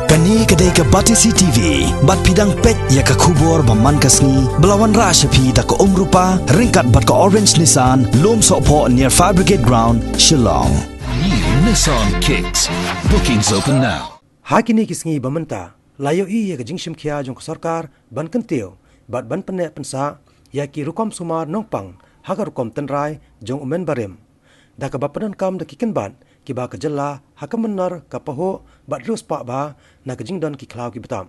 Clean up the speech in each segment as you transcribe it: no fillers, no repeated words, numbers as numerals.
Kani kedai ke Batisi TV, bat pidang pet ya ke kubur baman kasni, belawan rashapi da ke rupa, ringkat bat ke Orange Nissan, lom sokpo near Fire Brigade Ground, Shillong. New Nissan Kicks. Bookings open now. Hakini kisngi bamenta, layo ya ke jingshim kia jong ke sarkar, ban kentio, bat ban penek pensa, ya ki rukom sumar nongpang, haka rukom tenrai, jong umen barim. Da ke bapadan kam da kiken ban, ki ba ke jela, haka menar ka paho, bat rus pak ba, na ke jing don ki klau ki betam.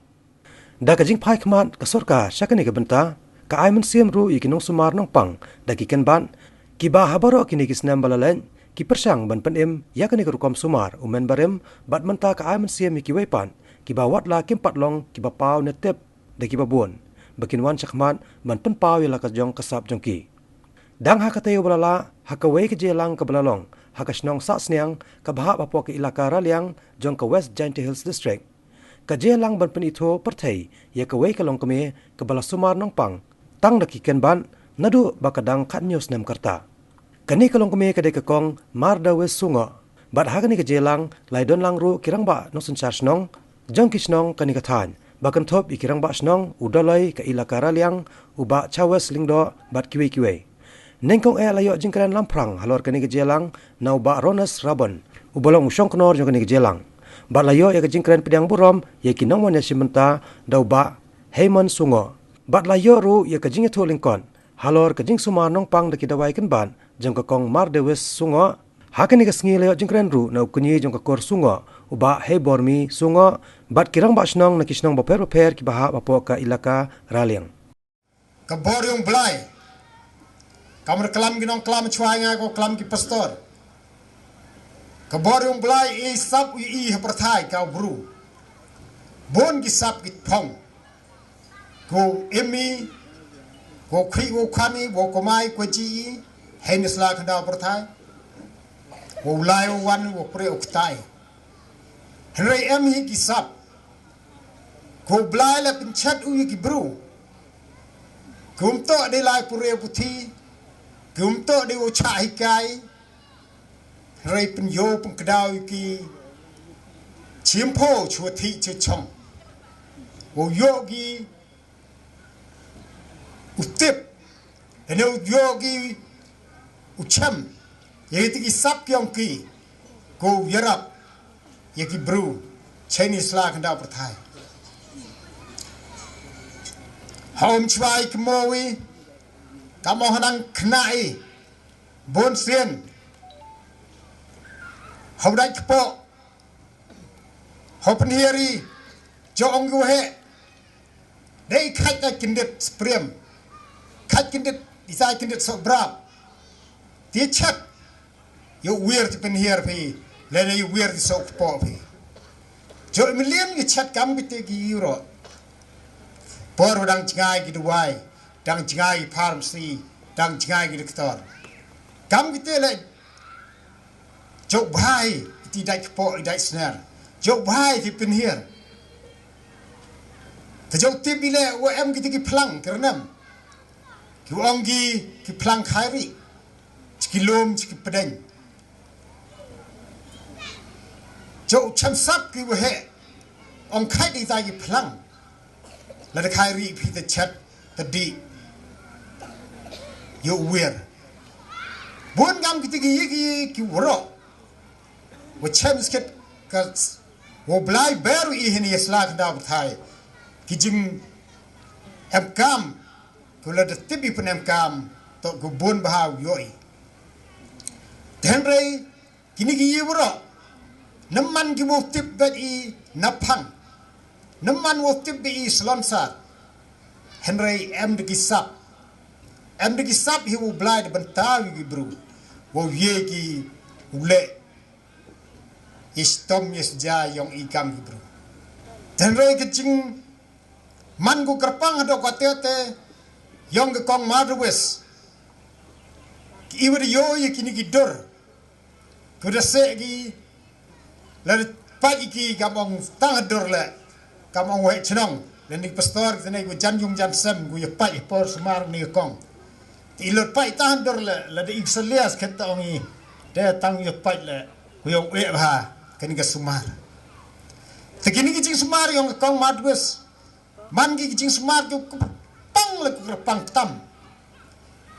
Da ke jing pai kemat ke sarkar, syakani ke benta, ka ai men siem ru iki nong sumar nongpang, da kiken ban, ki ba habaro kini kisnam balalen, ki persang ban penim, ya kani ke rukom sumar, umen barim, bat menta ka ai men siem iki wepan, ki ba wat la kim patlong, ki ba pau netep, da ki ba buon, bakin wan syakmat, ban pen pau ya la ka jong kasap jong ki. Dang haka tayo balala, haka wei ke jelang ke belalong, haka snong sak sniang, ke bahak bapo ke ilaka raliang, jong ke West Giant Hills District. Ke jelang ban penito pertai, ya ke wei ke long keme, ke bala sumar nongpang, tang da kiken ban, nadu bakadang kat news nem kerta. Kani ke long keme ke de ke kong, marda wes sungo, bat haka ni ke jelang, lai don lang ru kirang ba no sencar snong, jong ki snong kani ke tan, bakan top ikirang ba snong, udalai ke ilaka raliang, uba chawes lingdo, bat kiwe-kiwe. Nengkong layo jingkran lamprang halor kani ke jelang na uba ronas rabon ubolong usong knor jong kani ke jelang ba layo ya ke jingkran pedang burom ya kinong wan ya simenta da uba heiman sungo ba layo ru ya ke jinge tholingkon halor ke jing sumar nong pang da kidawai ken ban jong ke kong mar dewes sungo hakani ke sngi layo jingkran ru na kunyi jong ke kor sungo uba hei bormi sungo bat kirang ba snong na kisnong ba per ki baha bapo ka ilaka raliang ke boryong blai kamar kelam ginong kelam chuanga ko kelam ki pastor kabor yung blai e sap i perthai ka bru bon ki sap ki thong ko emi ko khri ko khani ko komai ko ji henis la khanda perthai ko lai wan ko pre uktai henry emi ki sap ko blai la pinchat u ki bru kumto de lai pure puthi Gumto di ucai kai, rai penyo pengkedau ki, cimpo cuati cecong, yogi utip, dan yogi ucam, yaitu ki sap yang ki, go yarap, yaki bru, Chinese lah kendau pertai. Home cuai kemowi. Kamu henang kenai bon sien hau dai kepo hau penhiri jong gu he dei khat ka kindet sprem khat kindet isai kindet so brab ti chat yo weird penhir pi le yo weird so kepo pi jo million ge chat kam bite gi euro por dang cngai gi duai dang jingai pharmacy dang jingai doktor kam kita le jok bhai ti dai po dai sner jok bhai ti penhir te jok ti bile wa em kita ki plang kernam ki ongi ki plang khairi ki lom ki pedeng jok cham sap ki wa he ong khai di dai ki plang la de khairi pi te chat te di yo weird bon gam kiti ki woro wo chems ket ka wo blai beru I hini slag da thai ki jing em kam ko la de tibi pen em kam to go bon ba yoi tenrei kini ki woro naman ki wo tip bet I napan naman wo tip bi slonsa henrei em de ki sap em de ki sap hi wo blai de bentaw ki bru wo ye ki ule istom yes ja yong ikam ki bru tenrei ke jing man ku kerpang do ko tete yong ke kong madwes ki iwer yo ye kini ki dor ku de se ki la pa ki gamong tang dor le kamong we chnong le ni pastor ke ne ku jan yung jan sem ku ye pa por smar ni kong ilot pai tahan dor la de iksalias kenta ongi de tang yo pai le ku yo we ba kani ka sumar Tegini ki jing semar yang kong madwes man gi jing semar ki pang le ku pang tam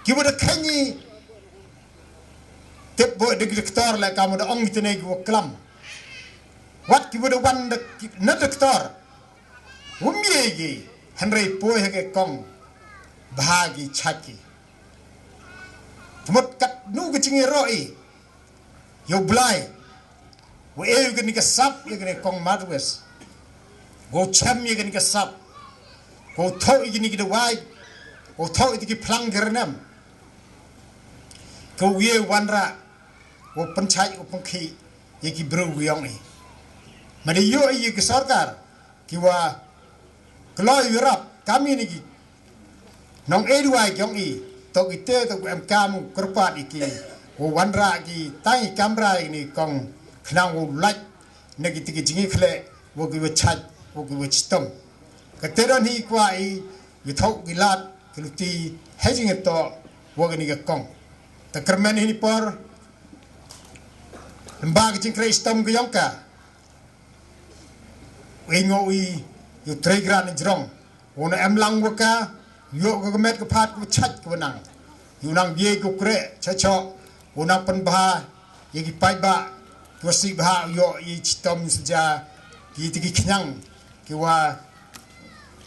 ki wada kanyi tep bo de doktor la kamu da ong tene gi klam wat ki wada wan de na doktor umye gi henry po he kong bahagi chaki Tumot kat nu ke cingi roi yo blai wo e ke ni ke sap ye ke kong madwes go cham ye ke ni ke sap go tho ye ni ke wai go tho ye ke plang gernam ko ye wanra wo panchai wo pangki ye ki bro yong ni mari yo ye ke sarkar ki wa klo Europe kami ni ki nong edwai yong i to ite to em kam kerpat iki wo wanra ki tai kamera ini kong knang wo lak negi tiki jingi khle wo ki chat wo ki chitom katera ni kwa i wi thok gilat kiluti hejing to wo ni ka kong ta kermen ni por mbag jing kristom ki yongka wi ngo wi yu tregran jrong wo na em lang wo ka yo ko met ko phat ko chat ko nang yu nang ye ko kre cha cha unang panbah ye ki pai ba ko si ba yo i chitom sja ki tiki knyang ki wa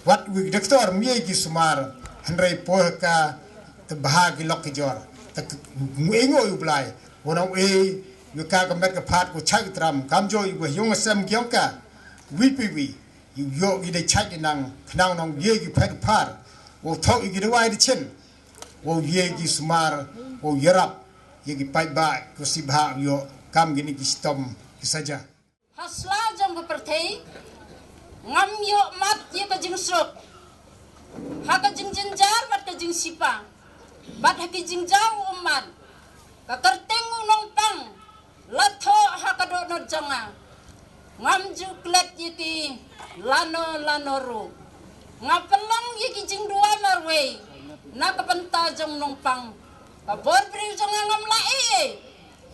wat wi doktor mi ki sumar henry po ka te bah ki lok ki jor ta ngo yu blai unang e yu ka ko met ko phat ko chai tram kam jo yu yong sem kyong ka wi pi wi yu yo ki de chai nang knang nong ye ki phat par wo thok ki de wai de chen wo ye ki sumar wo yerap ye ki pai ba ko si bha yo kam gini ki stom ki saja hasla jong ko perthei ngam yo mat ye ka jing sok ha ka jing jinjar bat ka jing sipa bat ha ki jing jaw umat ka kerteng nong pang latho ha ka do no janga ngam ju klet ye ki lano ru ngapelang ye ki jing dua marwe na ka panta jong nong pang ka bor pri jong ngam la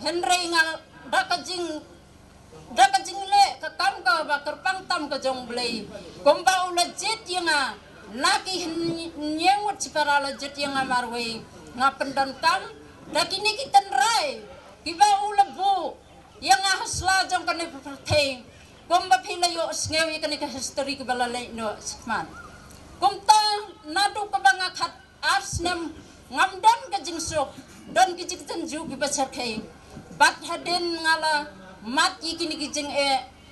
henry nga da ka jing le ka kam ka ba kerpang tam ka jong blei komba ula jet nga na ki nyeng ci parala jet nga marwe nga pendan kam da kini ki tenrai ki ba ula bu yang hasla jong ka ne perthei komba phila yo sngewi ka ne ka history ka bala le no sman komta nadu ka ba nga khat asnem ngamdan ka jingsok don ki jikten ju ki basar kai bat haden ngala mat yiki ni kijing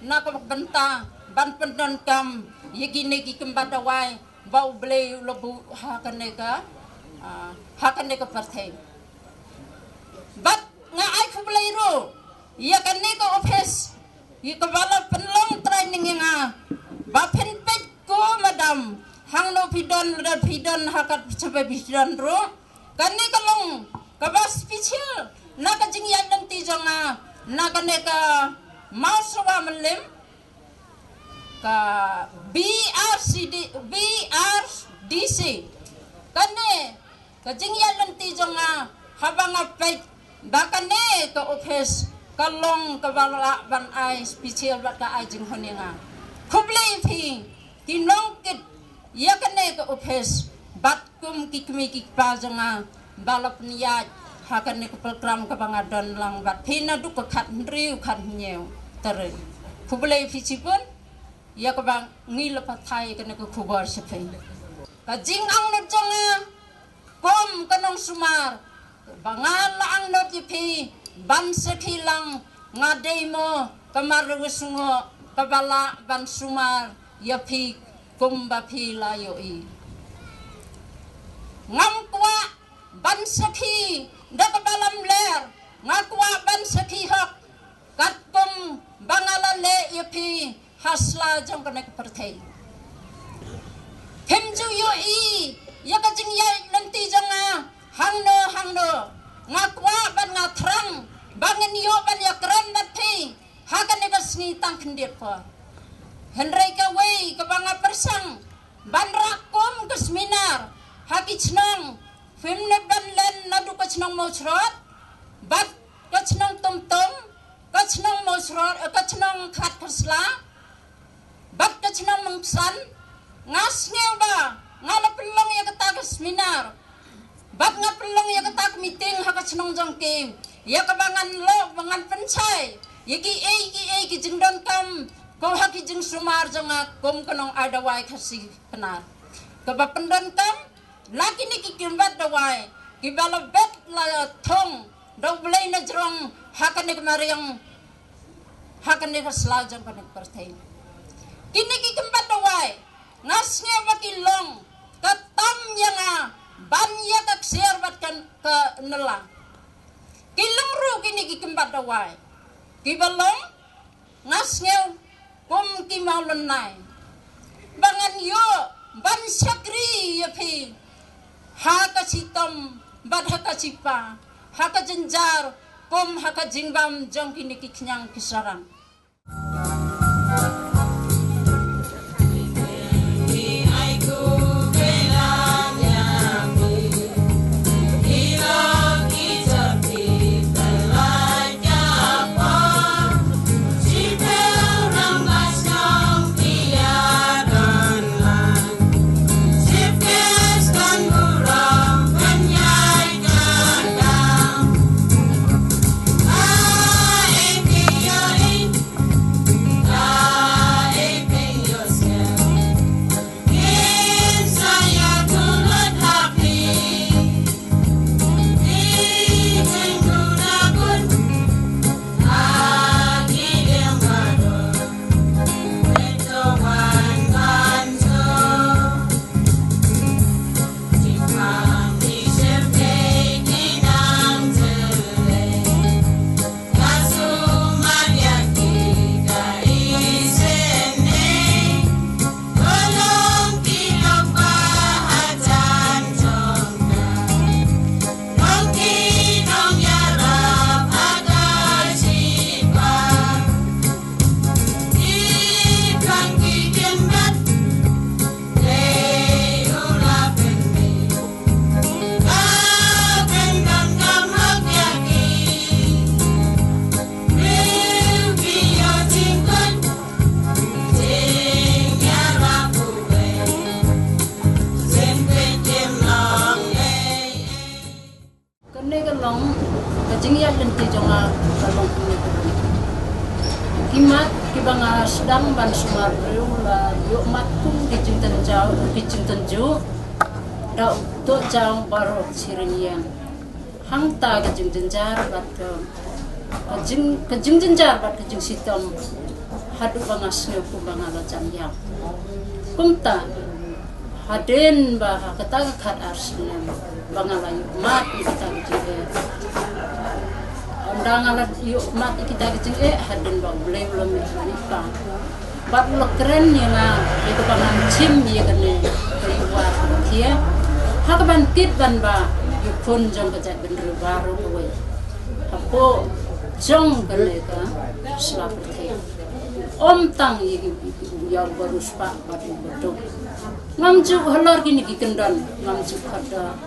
na ko benta ban pendon kam yiki ni ki kembada wai bau ble lobu hakane ka parthai bat nga ai ku ble ro ya kan ni ko office yi ko bala penlong training nga ba pen pet ko madam hang no pidon hakat sampai pidon ro kani kalong kabas pichil na ka jing yan lang ti jonga na ka ne ka mauswa melim ka BRDC kani ka jing yan lang ti jonga habang apay bakane ka office kalong kabala ban ay pichil bat ka ay jing honinga kublay phi kinong kit yakane ka office bat kum kikmi kikpa janga balap niat hakan ne program ka bangadon lang bat pina du ka khat riu khat nyeu tere kublai fichipun ya ka bang ngil pathai ka ne ka kubar sepai ka jing ang no janga kom kanong sumar bangal ang no tipi ban sekilang ngadei mo kamar wesungo kabala ban sumar ya pi kumba pila yo i ngam kwa ban sakhi da balam ler ngakwa ban sakhi hak kat kum bangala le yo pi hasla jong kana perthei hemju yo i ya ka jing ya nanti janga hangno ngakwa ban ngatrang bangen yo ban ya kran nathi hakan ne kasni tang khndiet pa henry ka wei ka banga persang ban rakom ke seminar haki chnong femne ban len nadu ka chnong mo chrot bat ka chnong tom ka chnong mo chrot ka chnong khat khasla bat jong san ngas ngeu ba ngala pelong ya kata seminar bat nga pelong ya kata meeting ha ka chnong jong ke ya ka bangan lo bangan pencai yaki ki jingdon kam ko ha ki jing sumar jong kom kanong adawai khasi penar ka ba pendon kam laki ni ki kimbat dawai ki bala bet la thong do blai na jrong ha ka ni mariang ha ka ni khasla jong panik parthai kini ki kimbat dawai ngasnya bakilong katam yang banyak aksir batkan ke nela kilong ru kini ki kimbat dawai kibalong ngasnya kum ki maulunai bangan yo ban sakri ya pi ha ka sitom bad ha ka sipa ha ka jenjar kum ha ka jingbam jong kini ki knyang kisarang sedang ban sumaru la yuk matkum di cintan ju da to jang baro sirinian hangta ke jing jenjar bat ke jing jenjar bat ke jing sitom hadu bangas ne ku bangala jam kumta haden bah kata khat arsnen bangala yuk mat kita ke Andang alat yuk mat kita kecing haden bang boleh belum nikah. Bat lo keren ya ngang itu pangan cim ya kan ni keriwat kia. Hak ban kit ban ba yuk pun jong kejat bener baru kowe. Apo jong kene ka selap kia. Om tang ya baru spa bat betul. Ngamjuk halor kini kikendon ngamjuk kada.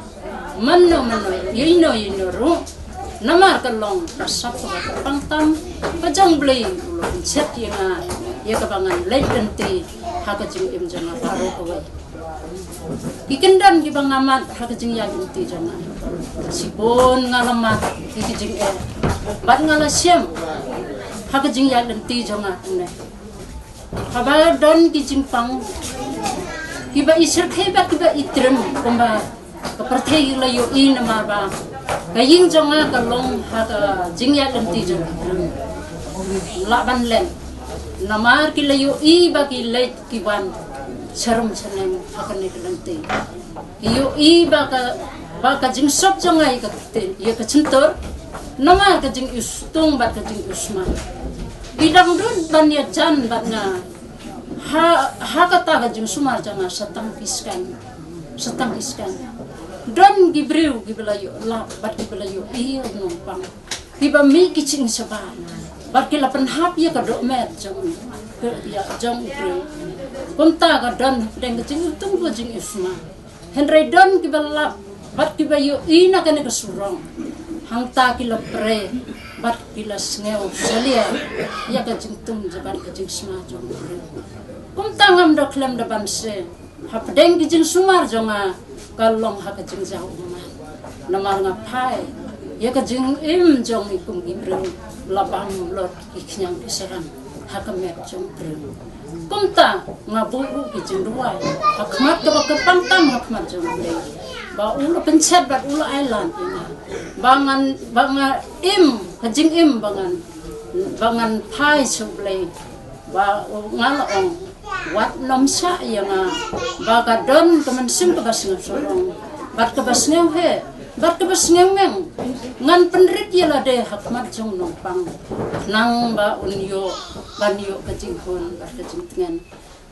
Mano yino ru. Namar kalong rasap ka pangtam pajang blay ulun set yang ya kabangan late denti haka jing im jana paro kowe ikendan gibang amat haka jing ya denti jana sibon ngalamat ikijing bat ngalasyam haka jing ya denti jana ne haba don kijing pang kiba isir kheba kiba itrem komba kaperthei layo in marba kaying jonga kalong haka jingya lenti jong laban len namar kilayo i bagi late kiban sarum sanem haka ne lenti iyo i baka jing sop jonga i kakte ye kacuntor namar ka jing ustung bat ka jing usma bidang dun ban ya jan bat na haka ta ka jing sumar jonga satang piskan don gibreu gibelayo la bat gibelayo iyo numpang giba mi kicing saban bat kila penhap ya ka do met jong ya jong breu kunta ka don deng kicing tung jing isma henry don gibela bat gibayo ina kana ka surong hangta kila pre bat kila sneo salia ya ka jing tung jaban ka jing isma jong breu kum tangam do klem da ban se hap deng ki jing sumar jonga kalong ha ka jing jau ma namar nga phai ya ka jing im jong i kum gi bro labang lot ki knyang ki saram ha ka me jong bro kum ta nga bu ki jing ruai ha khmat ka ba ka pang tam ha khmat jong le ba ulo pencet bat ulo island ini bangan im ka jing im bangan phai suble ba ngalong wat nom sa yang ba ka don teman sim ka basnga sorong bat ka basnga he bat ka basnga meng ngan penrit ya la de hakmat jong nong pang nang ba unyo banyo ka jing hon bat ka jing tengen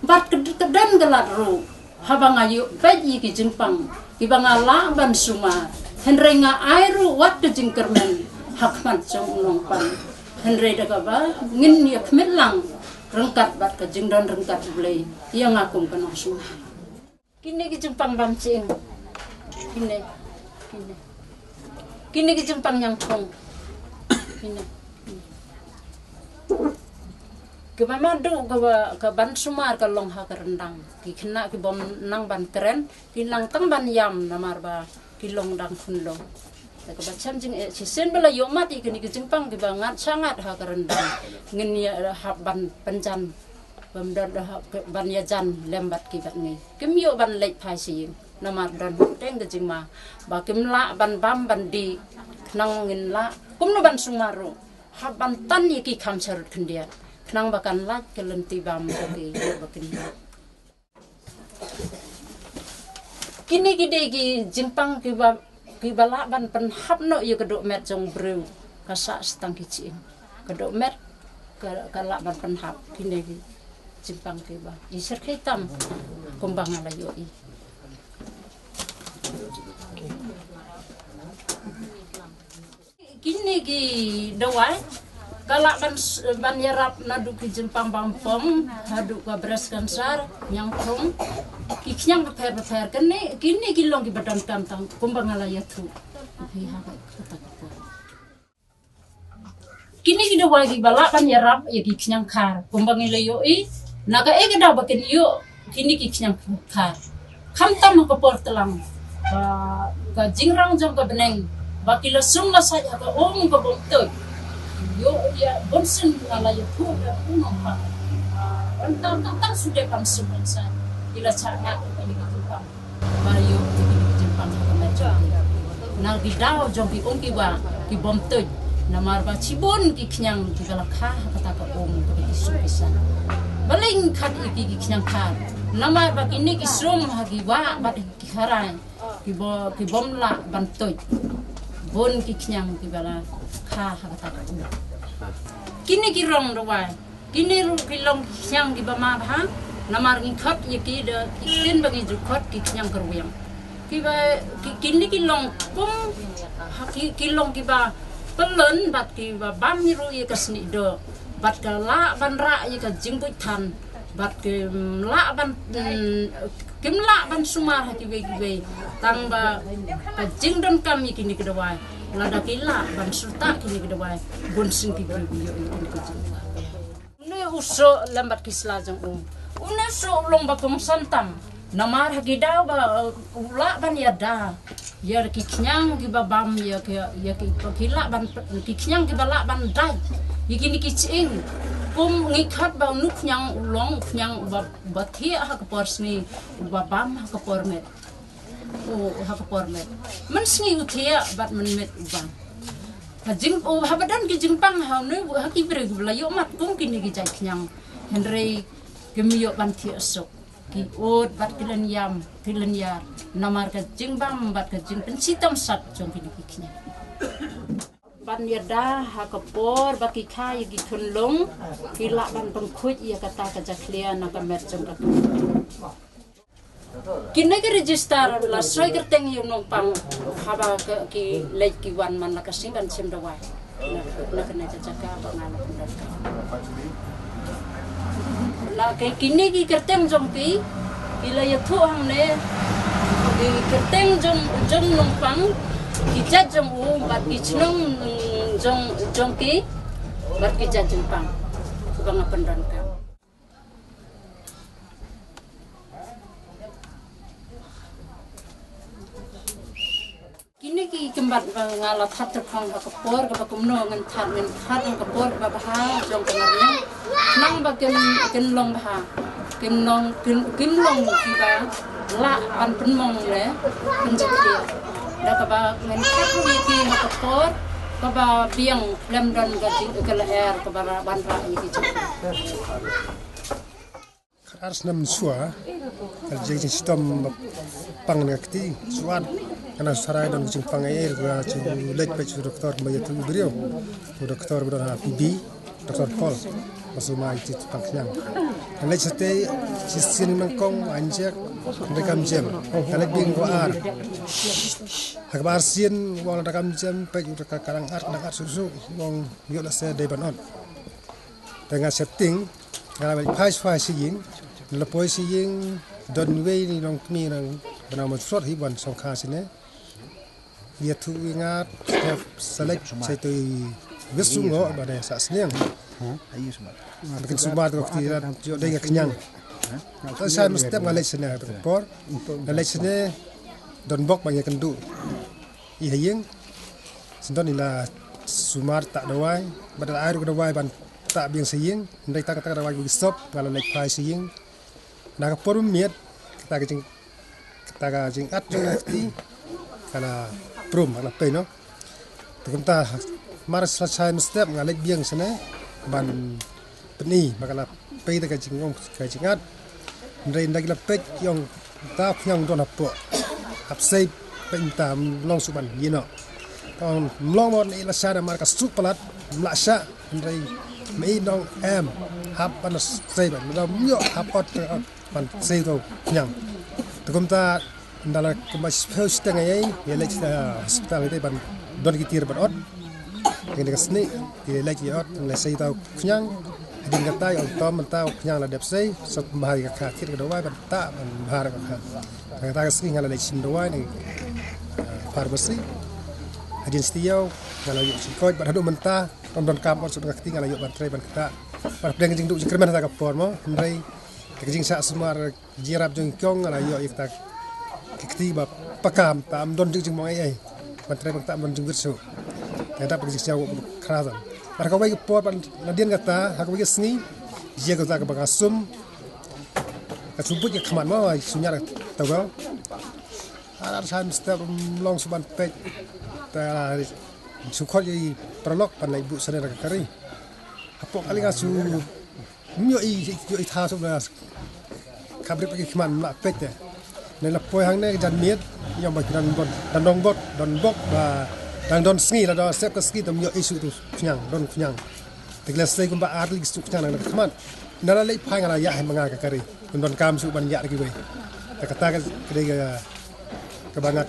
bat ka don galat ru habang ayo bayi ki jing pang ki banga la ban suma henrenga airu wat ka jing kermen hakmat jong nong pang henre daga ba ngin ya kmitlang rengkat bat ka jing dan rengkat blei yang akum kanong suma kini ki jempang bam cing kini ki jempang yang thong kini ke mama do ka ban sumar ka long ha ka rendang ki khna ki bom nang ban keren ki nang tang ban yam namar ba ki long dang khun long ka bacham jing si sen bela yo mati kini ki jempang ki bangat sangat ha ka rendang ngin ya ha ban penjan bamdan ha ban ya jan lembat ki bat ni kim yo ban lek phai si namar dan teng ke jing ma ba kim la ban bam ban di nang ngin la kum no ban sumaru ha ban tan yi ki kham charut khndia nang bakan la kelenti bam ki bakin kini gide ki jingpang ki bala ban pen hap no ye kedok met jong breu kasa stang ki cing kedok met ka la ban pen hap kini ki jingpang ki ba i ser khitam kumbang ala yo i kini ki dawai kalau ban yarap nadu ki jempang bampong hadu ka beras kansar yang thong ki knyang beper kini kilong ki badan kantang kumbang ala yatu kini ki dawa ki bala ban yarap ya ki knyang khar kumbang ile yo i naga e gada bakin yo kini ki knyang khar khamtam ko portelang ka jingrang jong ka beneng bakila sung la sai ka om ko bontoy yo ya bonsen ala yo tu da uno pa tang sudah kam sebensa ila cara ini gitu pa bayo ini jempang ka meja na gidao jong ki ongki ba ki bontoy na marba cibon ki knyang ki galakha kata ka om ko isu pisan baling khat iki ki knyang kha na marba kini ki sum hagi wa ba ki harai ki bom la bantoy bon ki knyang ki bala kha kata ka kini ki rong rawai kini ki long knyang ki bama bha namar ki khat ye ki de tin bagi ju khat ki knyang karuyang ki ba kini ki long kum ki long ki ba pelun bat ki ba bam ni ru ye kasni do bat ka la ban ra ye ka jingbuj than bat ki la ban kim la ban sumar ha ki we tang ba ka jingdon kam ye kini ki dawai lada kila ban sulta kini ke dawai bon sing ki yo ini ke ne uso lambat kisla jong une so long ba kum santam namar ha gidau ba ula ban yada ya ki knyang ki ba bam ya ki kila ban ki knyang ki bala ban dai yikini ki ching kum ngikhat ba nu knyang ulong knyang ba thia ha ka porsni ba bam ha ka pormet hak pormet mensingi utia bat menmet ubang hajing habadan ki jingpang ha ne haki bre gula yo mat kum kini ki jai knyang henre kemiyo ban thi asok ki ot bat kilen yam kilen yar namar ka jingbam bat ka jing pensitam sat jong kini ki knyang ban yada ha ka por ba ki khai ki thunlong ki la ban pangkhuj ya kata ka jaklia na ka met jong ka kini ke register la soi kerteng yung nong pang haba ki lek ki wan man la kasing ban sim dawai na kena jaga ba ngala pendak la ke kini ki kerteng jong ki la yathu hang ne ki kerteng jong nong pang ki jat jong bat ki chnong jong ki bat ki jat jong pang banga pendak kumbat ngalat hat terpang kapor ke kumno ngan hat kapor ke baha jong kenarnya nang bagian kenlong baha kenlong kiba la an penmong le penjati dah kaba ngan hat ki kapor kaba biang lemdan ke leher ke bandra ini Ars nam sua kerja sistem pang nakti suat karena sarai dan kucing pang air gua cuci lek peci doktor bayar tu beliau doktor berada PB doktor Paul masuk mai itu pangnya lek sete sistem mengkong anjek rekam jam kalau bing gua ar akbar sien wang rekam jam peci karang ar susu wang yuk saya depan on dengan setting kalau pas sing lepoi sing don wei ni nong mi nang benama sot hiban songkha sine dia tu ingat select saya tu besungo pada saat seniang bikin sumat waktu itu dia kenyang saya mesti ngalai sini por ngalai sini don bok banyak kendu iya yang sendon ila sumar tak dawai pada air dawai ban tak biang sing ndai tak dawai bagi stop kalau naik pai sing nak porum miat kita kajing at jeng nanti karena prum karena pe no kita maras selesai step ngalek biang sana ban peni makala pe kita kajing at ndai ndak la pe yang ta yang don apo apsai pentam long suban yino on long on ila sana marka supalat mlasha ndai mei dong hap panas sei ban lo myo hapot pan sei to nyang tukumta ndala kemas first tengah ya lek hospital itu ban don kitir ban ot ini kasni ya lek ya ot le sei to nyang din kata yang tom mentau nyang la dep sei sat bahari ka kir ka dawai ban ta ban bahar ka ta kasni ngala lek sim dawai ni farmasi hadin stiau kalau yuk sikoj ban hadu mentah don kam ot sudah ketinggal yuk ban tre ban kata ban pedang jing du jikreman ta ka por mo ndai kajing sa sumar jirap jeng kyong ala yo ikta kiti ba pakam tam don jing mo ai bantre bang tam don jing virsu kada pa kajing siaw krazan para kawai por ban nadian kata hakawai sngi je ko ta ka bagasum ka sumput ke khaman ma sunyar tawa ara san step long suban pek ta sukhot yi prolog pan lai bu sare ka kari apok ali ga su myo i tha so na kabri pagi kman la pete ne la poi hang ne jan miet yang ba dan bon dan dong bot don bok ba dan don sngi la do sep ka ski tam yo isu tu nyang don nyang teglas sai kumba arli su nyang na kman nala lei phai ngala ya manga ka kari don kam su ban ya ki we ta kata ka kede ka bangat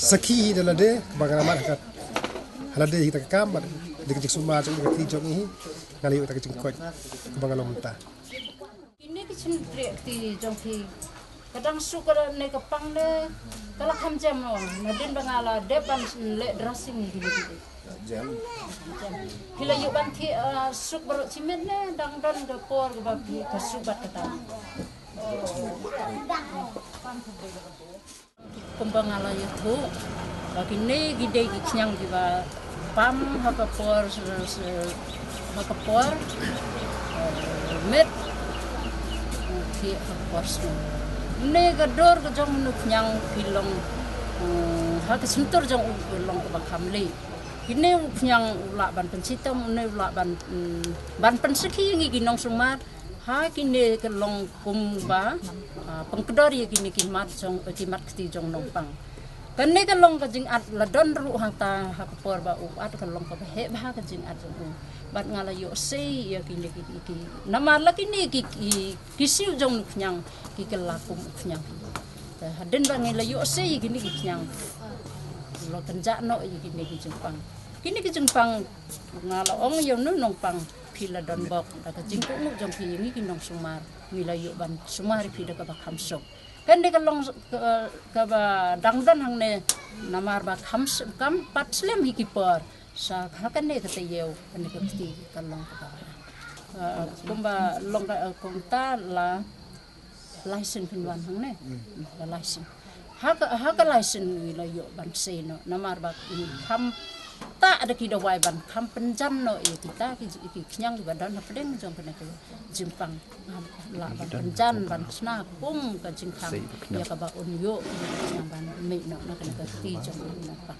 saki de la de bangala mat ka hala de kita kam ba de ki su ma su ki jong hi ngali ta ki ko bangala munta ini kecendrik di jongki kadang suka ne kepang le kalau jam no nadin bangala depan le dressing gitu jam bila yuk banti suk baru cimen ne dang don ke por ke babi ke subat kata kumbangala itu bagi ne gide ginyang diba pam hakapor met ki pors ne gador ke jong nu nyang pilong ha ke suntur jong long ke bakam le kini nyang ula ban pensitam ne ula ban penseki ngi ginong sumar ha kini ke long kumba pengkedor ye kini kimat jong kimat kti jong nongpang kene ke long ke jing at ladon ru hang ta ha por ba at ke long ke he ba ke jing at jong bat ngala yo sei ya kini ki nama la kini ki siu jong nyang ki kelakum nyang haden ba ngela yo sei kini ki nyang lo kenja no kini ki jengpang ngala ong yo no nongpang pila don bok da ka jingku nu jong ki ngi ki nong sumar mila yo ban sumar pila ka bakam sok kan de ka long ka ba dangdan hang ne namar ba kam pat slem hikipor sa hakan ne kata yeu kan ke ti kan long ka kumba long ka kongta la license pinwan hang ne la license haka license la yo ban se no namar ba kam ta ada ki dawai ban kam penjan no kita ki knyang di badan na pedeng jong kena ke jimpang la ban penjan ban sna kum ka jingkang ya ka ba un yo yang ban me no na kena ke ti jong na pa